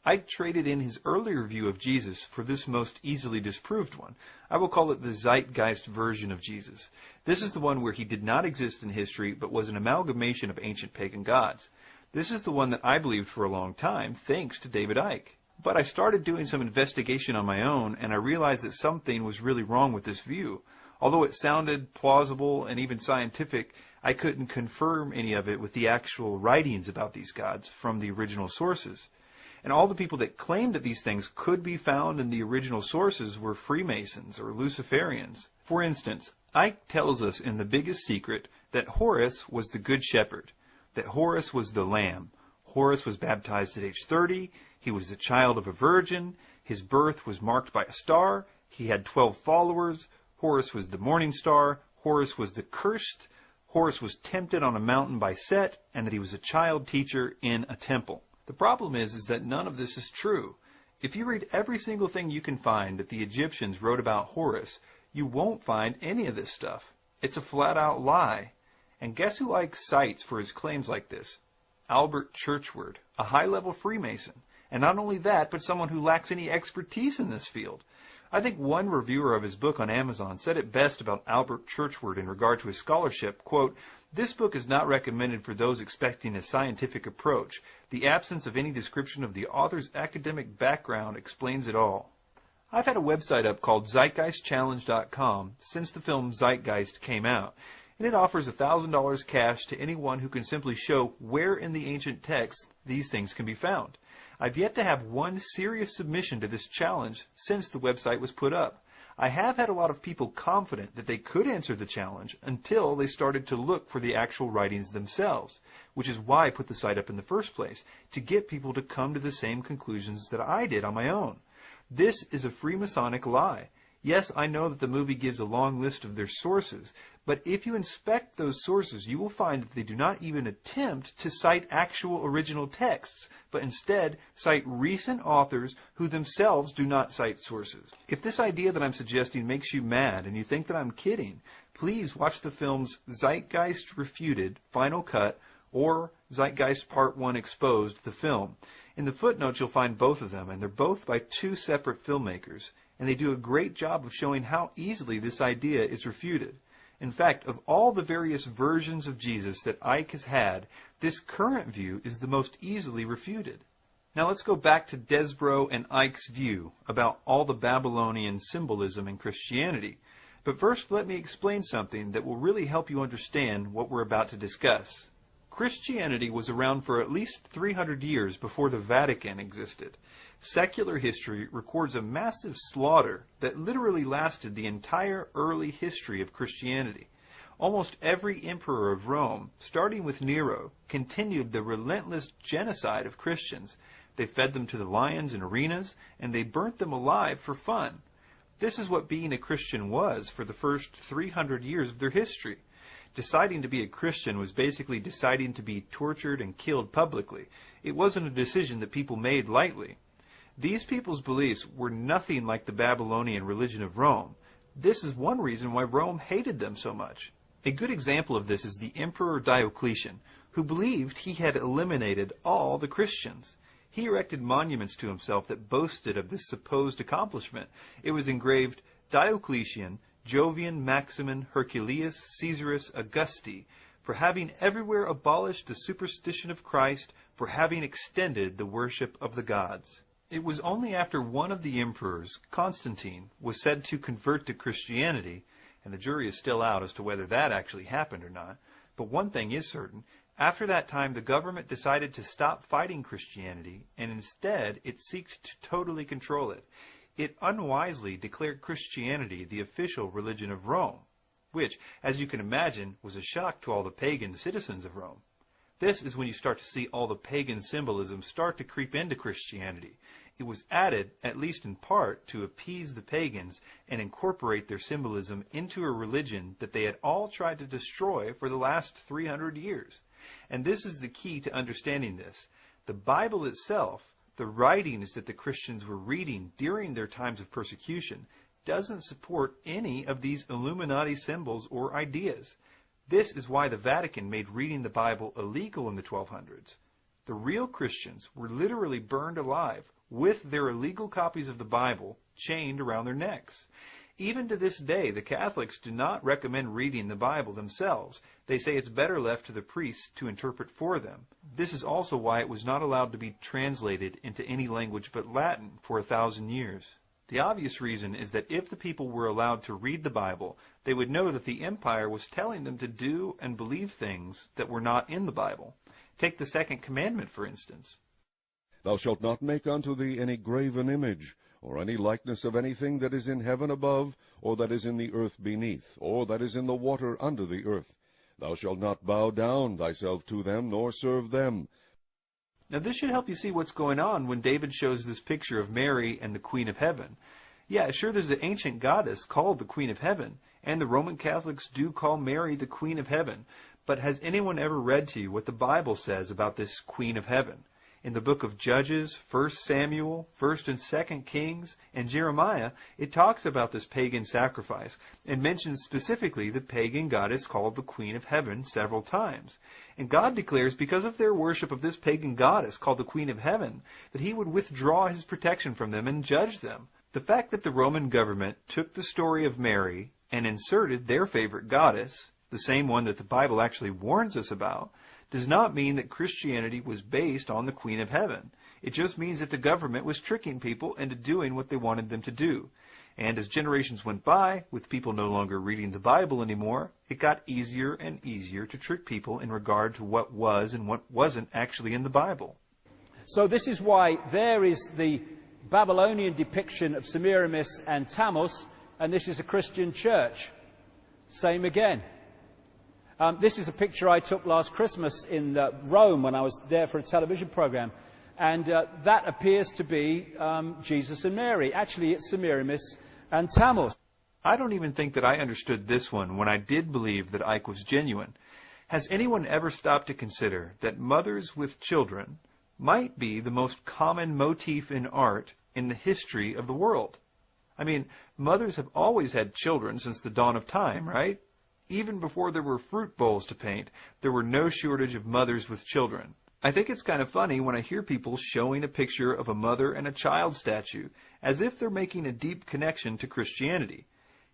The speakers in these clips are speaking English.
Icke traded in his earlier view of Jesus for this most easily disproved one. I will call it the zeitgeist version of Jesus. This is the one where he did not exist in history, but was an amalgamation of ancient pagan gods. This is the one that I believed for a long time, thanks to David Icke. But I started doing some investigation on my own, and I realized that something was really wrong with this view. Although it sounded plausible and even scientific, I couldn't confirm any of it with the actual writings about these gods from the original sources. And all the people that claimed that these things could be found in the original sources were Freemasons or Luciferians. For instance, Icke tells us in The Biggest Secret that Horus was the Good Shepherd, that Horus was the Lamb. Horus was baptized at age 30, he was the child of a virgin, his birth was marked by a star, he had 12 followers, Horus was the morning star, Horus was the cursed, Horus was tempted on a mountain by Set, and that he was a child teacher in a temple. The problem is that none of this is true. If you read every single thing you can find that the Egyptians wrote about Horus, you won't find any of this stuff. It's a flat-out lie. And guess who Icke cites for his claims like this? Albert Churchward, a high-level Freemason. And not only that, but someone who lacks any expertise in this field. I think one reviewer of his book on Amazon said it best about Albert Churchward in regard to his scholarship, quote, "This book is not recommended for those expecting a scientific approach. The absence of any description of the author's academic background explains it all." I've had a website up called zeitgeistchallenge.com since the film Zeitgeist came out, and it offers $1,000 cash to anyone who can simply show where in the ancient texts these things can be found. I've yet to have one serious submission to this challenge since the website was put up. I have had a lot of people confident that they could answer the challenge until they started to look for the actual writings themselves, which is why I put the site up in the first place, to get people to come to the same conclusions that I did on my own. This is a Freemasonic lie. Yes, I know that the movie gives a long list of their sources, but if you inspect those sources, you will find that they do not even attempt to cite actual original texts, but instead cite recent authors who themselves do not cite sources. If this idea that I'm suggesting makes you mad and you think that I'm kidding, please watch the films Zeitgeist Refuted, Final Cut, or Zeitgeist Part 1 Exposed, the film. In the footnotes you'll find both of them, and they're both by two separate filmmakers, and they do a great job of showing how easily this idea is refuted. In fact, of all the various versions of Jesus that Icke has had, this current view is the most easily refuted. Now let's go back to Desbro and Icke's view about all the Babylonian symbolism in Christianity. But first, let me explain something that will really help you understand what we're about to discuss. Christianity was around for at least 300 years before the Vatican existed. Secular history records a massive slaughter that literally lasted the entire early history of Christianity. Almost every emperor of Rome, starting with Nero, continued the relentless genocide of Christians. They fed them to the lions in arenas, and they burnt them alive for fun. This is what being a Christian was for the first 300 years of their history. Deciding to be a Christian was basically deciding to be tortured and killed publicly. It wasn't a decision that people made lightly. These people's beliefs were nothing like the Babylonian religion of Rome. This is one reason why Rome hated them so much. A good example of this is the Emperor Diocletian, who believed he had eliminated all the Christians. He erected monuments to himself that boasted of this supposed accomplishment. It was engraved, Diocletian, Jovian, Maximin, Herculeus, Caesarus, Augusti, for having everywhere abolished the superstition of Christ, for having extended the worship of the gods. It was only after one of the emperors, Constantine, was said to convert to Christianity, and the jury is still out as to whether that actually happened or not, but one thing is certain. After that time, the government decided to stop fighting Christianity, and instead it seeked to totally control it. It unwisely declared Christianity the official religion of Rome, which, as you can imagine, was a shock to all the pagan citizens of Rome. This is when you start to see all the pagan symbolism start to creep into Christianity. It was added, at least in part, to appease the pagans and incorporate their symbolism into a religion that they had all tried to destroy for the last 300 years. And this is the key to understanding this. The Bible itself, the writings that the Christians were reading during their times of persecution, doesn't support any of these Illuminati symbols or ideas. This is why the Vatican made reading the Bible illegal in the 1200s. The real Christians were literally burned alive with their illegal copies of the Bible chained around their necks. Even to this day, the Catholics do not recommend reading the Bible themselves. They say it's better left to the priests to interpret for them. This is also why it was not allowed to be translated into any language but Latin for 1,000 years. The obvious reason is that if the people were allowed to read the Bible, they would know that the empire was telling them to do and believe things that were not in the Bible. Take the second commandment, for instance. Thou shalt not make unto thee any graven image, or any likeness of anything that is in heaven above, or that is in the earth beneath, or that is in the water under the earth. Thou shalt not bow down thyself to them, nor serve them. Now this should help you see what's going on when David shows this picture of Mary and the Queen of Heaven. Yeah, sure, there's an ancient goddess called the Queen of Heaven, and the Roman Catholics do call Mary the Queen of Heaven. But has anyone ever read to you what the Bible says about this Queen of Heaven? In the book of Judges, 1 Samuel, 1 and 2 Kings, and Jeremiah, it talks about this pagan sacrifice and mentions specifically the pagan goddess called the Queen of Heaven several times. And God declares, because of their worship of this pagan goddess called the Queen of Heaven, that he would withdraw his protection from them and judge them. The fact that the Roman government took the story of Mary and inserted their favorite goddess, the same one that the Bible actually warns us about, does not mean that Christianity was based on the Queen of Heaven. It just means that the government was tricking people into doing what they wanted them to do. And as generations went by, with people no longer reading the Bible anymore, it got easier and easier to trick people in regard to what was and what wasn't actually in the Bible. So this is why there is the Babylonian depiction of Semiramis and Tammuz, and this is a Christian church. Same again. This is a picture I took last Christmas in Rome when I was there for a television program. And that appears to be Jesus and Mary. Actually, it's Semiramis and Tammuz. I don't even think that I understood this one when I did believe that Icke was genuine. Has anyone ever stopped to consider that mothers with children might be the most common motif in art in the history of the world? I mean, mothers have always had children since the dawn of time, right? Even before there were fruit bowls to paint, there were no shortage of mothers with children. I think it's kind of funny when I hear people showing a picture of a mother and a child statue, as if they're making a deep connection to Christianity.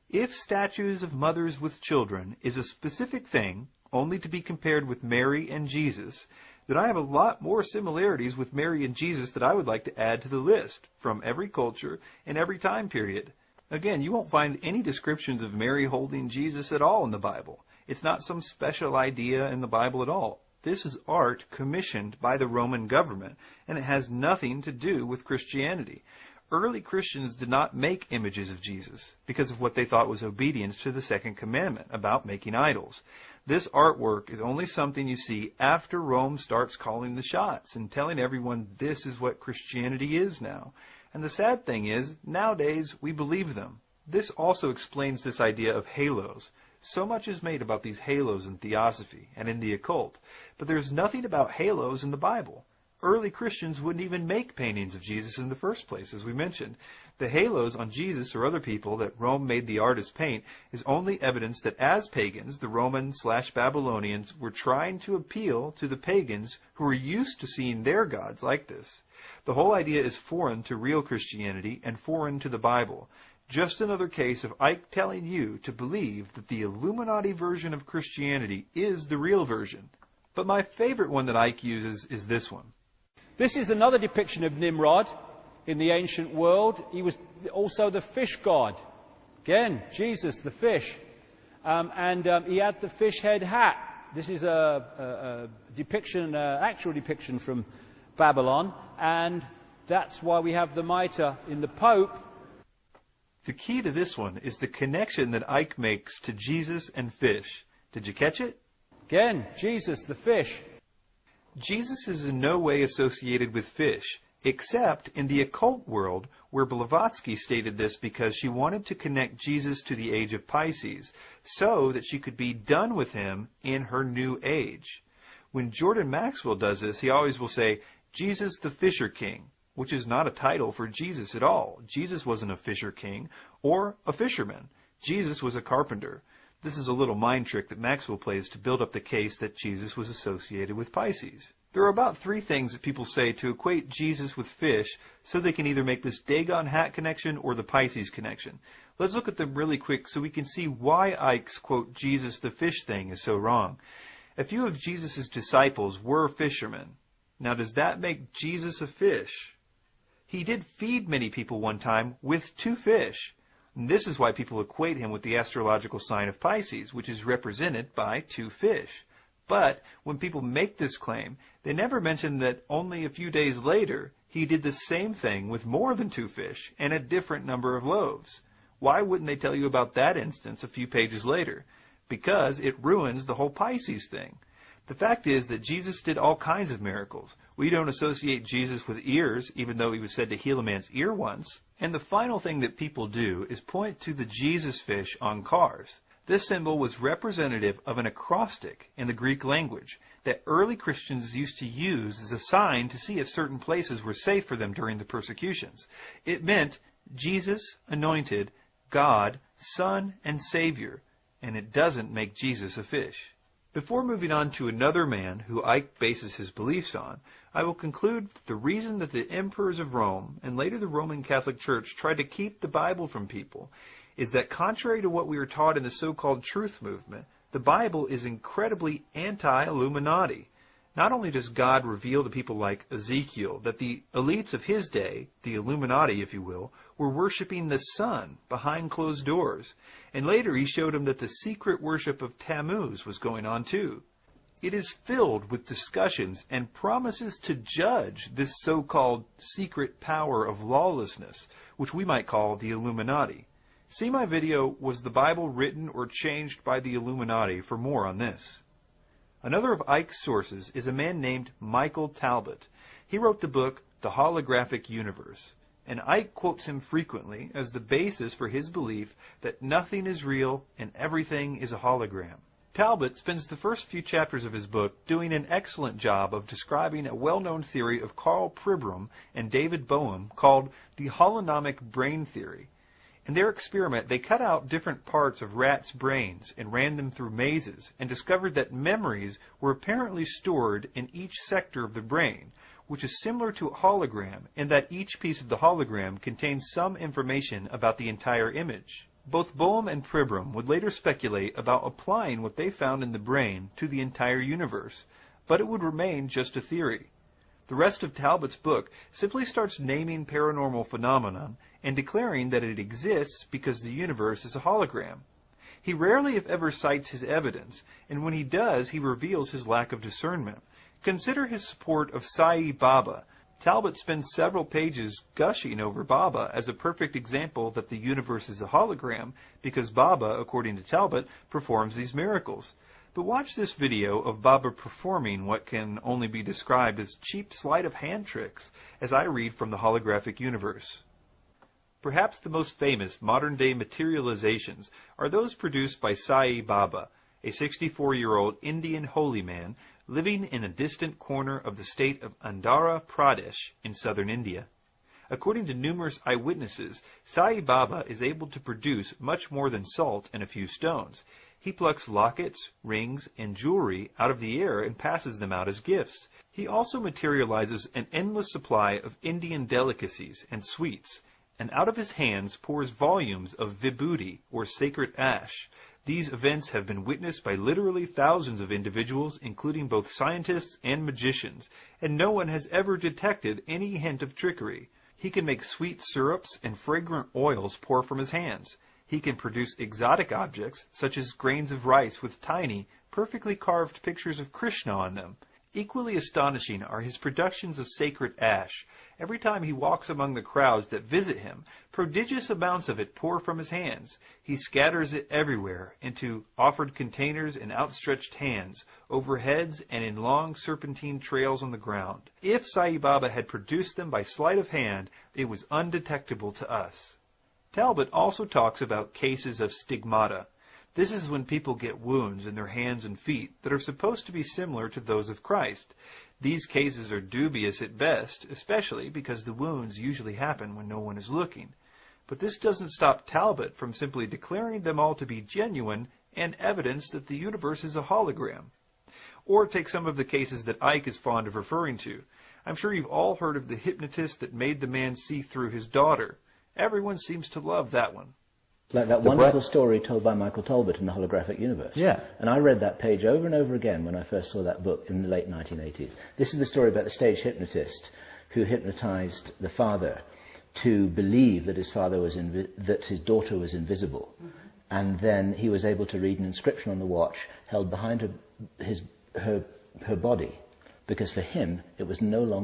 If statues of mothers with children is a specific thing, only to be compared with Mary and Jesus, then I have a lot more similarities with Mary and Jesus that I would like to add to the list, from every culture and every time period. Again, you won't find any descriptions of Mary holding Jesus at all in the Bible. It's not some special idea in the Bible at all. This is art commissioned by the Roman government, and it has nothing to do with Christianity. Early Christians did not make images of Jesus because of what they thought was obedience to the second commandment about making idols. This artwork is only something you see after Rome starts calling the shots and telling everyone this is what Christianity is now. And the sad thing is, nowadays, we believe them. This also explains this idea of halos. So much is made about these halos in theosophy and in the occult, but there's nothing about halos in the Bible. Early Christians wouldn't even make paintings of Jesus in the first place, as we mentioned. The halos on Jesus or other people that Rome made the artists paint is only evidence that as pagans, the Roman/Babylonians were trying to appeal to the pagans who were used to seeing their gods like this. The whole idea is foreign to real Christianity and foreign to the Bible. Just another case of Icke telling you to believe that the Illuminati version of Christianity is the real version. But my favorite one that Icke uses is this one. This is another depiction of Nimrod in the ancient world. He was also the fish god. Again, Jesus, the fish. He had the fish head hat. This is a depiction, actual depiction from Babylon, and that's why we have the mitre in the Pope. The key to this one is the connection that Icke makes to Jesus and fish. Did you catch it? Again, Jesus, the fish. Jesus is in no way associated with fish, except in the occult world, where Blavatsky stated this because she wanted to connect Jesus to the age of Pisces, so that she could be done with him in her new age. When Jordan Maxwell does this, he always will say, Jesus the Fisher King, which is not a title for Jesus at all. Jesus wasn't a fisher king or a fisherman. Jesus was a carpenter. This is a little mind trick that Maxwell plays to build up the case that Jesus was associated with Pisces. There are about 3 things that people say to equate Jesus with fish so they can either make this Dagon hat connection or the Pisces connection. Let's look at them really quick so we can see why Icke's, quote, Jesus the fish thing is so wrong. A few of Jesus' disciples were fishermen. Now, does that make Jesus a fish? He did feed many people one time with 2 fish. And this is why people equate him with the astrological sign of Pisces, which is represented by 2 fish. But when people make this claim, they never mention that only a few days later, he did the same thing with more than 2 fish and a different number of loaves. Why wouldn't they tell you about that instance a few pages later? Because it ruins the whole Pisces thing. The fact is that Jesus did all kinds of miracles. We don't associate Jesus with ears, even though he was said to heal a man's ear once. And the final thing that people do is point to the Jesus fish on cars. This symbol was representative of an acrostic in the Greek language that early Christians used to use as a sign to see if certain places were safe for them during the persecutions. It meant Jesus, anointed, God, Son, and Savior, and it doesn't make Jesus a fish. Before moving on to another man who Icke bases his beliefs on, I will conclude that the reason that the emperors of Rome and later the Roman Catholic Church tried to keep the Bible from people is that contrary to what we are taught in the so-called truth movement, the Bible is incredibly anti-Illuminati. Not only does God reveal to people like Ezekiel that the elites of his day, the Illuminati if you will, were worshiping the sun behind closed doors, and later he showed him that the secret worship of Tammuz was going on too. It is filled with discussions and promises to judge this so-called secret power of lawlessness, which we might call the Illuminati. See my video, Was the Bible Written or Changed by the Illuminati, for more on this. Another of Icke's sources is a man named Michael Talbot. He wrote the book, The Holographic Universe, and Icke quotes him frequently as the basis for his belief that nothing is real and everything is a hologram. Talbot spends the first few chapters of his book doing an excellent job of describing a well-known theory of Karl Pribram and David Bohm called the holonomic brain theory. In their experiment, they cut out different parts of rats' brains and ran them through mazes and discovered that memories were apparently stored in each sector of the brain, which is similar to a hologram in that each piece of the hologram contains some information about the entire image. Both Bohm and Pribram would later speculate about applying what they found in the brain to the entire universe, but it would remain just a theory. The rest of Talbot's book simply starts naming paranormal phenomenon and declaring that it exists because the universe is a hologram. He rarely if ever cites his evidence, and when he does, he reveals his lack of discernment. Consider his support of Sai Baba. Talbot spends several pages gushing over Baba as a perfect example that the universe is a hologram because Baba, according to Talbot, performs these miracles. But watch this video of Baba performing what can only be described as cheap sleight of hand tricks as I read from the Holographic Universe. Perhaps the most famous modern-day materializations are those produced by Sai Baba, a 64-year-old Indian holy man living in a distant corner of the state of Andhra Pradesh in southern India. According to numerous eyewitnesses, Sai Baba is able to produce much more than salt and a few stones. He plucks lockets, rings, and jewelry out of the air and passes them out as gifts. He also materializes an endless supply of Indian delicacies and sweets, and out of his hands pours volumes of vibhuti, or sacred ash. These events have been witnessed by literally thousands of individuals, including both scientists and magicians, and no one has ever detected any hint of trickery. He can make sweet syrups and fragrant oils pour from his hands. He can produce exotic objects, such as grains of rice with tiny, perfectly carved pictures of Krishna on them. Equally astonishing are his productions of sacred ash. Every time he walks among the crowds that visit him, prodigious amounts of it pour from his hands. He scatters it everywhere, into offered containers and outstretched hands, over heads and in long serpentine trails on the ground. If Sai Baba had produced them by sleight of hand, it was undetectable to us. Talbot also talks about cases of stigmata. This is when people get wounds in their hands and feet that are supposed to be similar to those of Christ. These cases are dubious at best, especially because the wounds usually happen when no one is looking. But this doesn't stop Talbot from simply declaring them all to be genuine and evidence that the universe is a hologram. Or take some of the cases that Icke is fond of referring to. I'm sure you've all heard of the hypnotist that made the man see through his daughter. Everyone seems to love that one. Like that wonderful story told by Michael Talbot in The Holographic Universe. Yeah. And I read that page over and over again when I first saw that book in the late 1980s. This is the story about the stage hypnotist who hypnotized the father to believe that his daughter was invisible. Mm-hmm. And then he was able to read an inscription on the watch held behind her body, because for him it was no longer